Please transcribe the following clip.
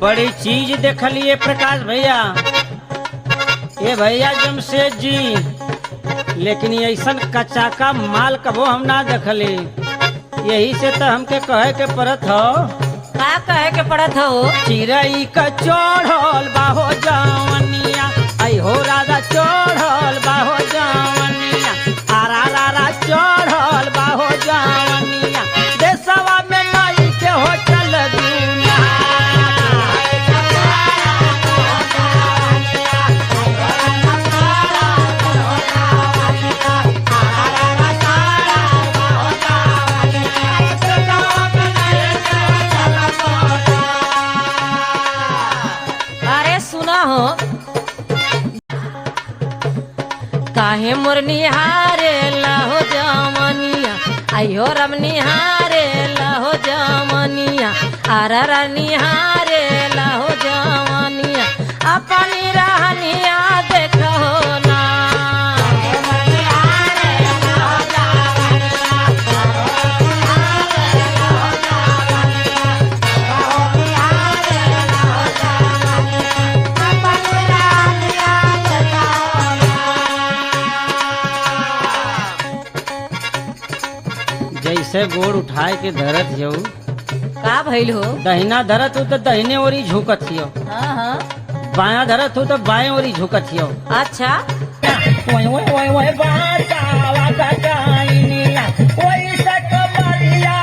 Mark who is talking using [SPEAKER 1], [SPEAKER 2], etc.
[SPEAKER 1] बड़ी चीज देखलिए प्रकाश भैया, ये भैया जमशेद जी, लेकिन ऐसा कच्चा का माल कबो हम ना देखली। यही से तो हमके कहे के पड़त हो।
[SPEAKER 2] का कहे के पड़त हो?
[SPEAKER 1] चिड़ई का चढ़ल बाहो जवनिया, आई हो राजा चढ़ल बाहो जवनिया, आरा रारा चढ़ल बाहो जवनिया, देशवा में नाई के हो चल दुनिया।
[SPEAKER 2] अरे सुना हो, काहे मोर निहारे लहो जमनिया, आयो रम निहारे लहो जमनिया, आरा निहारे लहो जमनिया, अपनी रहनिया देखो ना।
[SPEAKER 1] जैसे गोड़ उठाए के धरत हो,
[SPEAKER 2] का भइल हो?
[SPEAKER 1] दहिना धरत हो तो दहिने ओरी झुकत हो,
[SPEAKER 2] हाँ हाँ,
[SPEAKER 1] बाया धरत हो तो बाएं ओरी झुकत हो।
[SPEAKER 2] अच्छा,
[SPEAKER 1] ओए ओए ओए ओए बार का आवाज आइनिया, ओए सक मारिया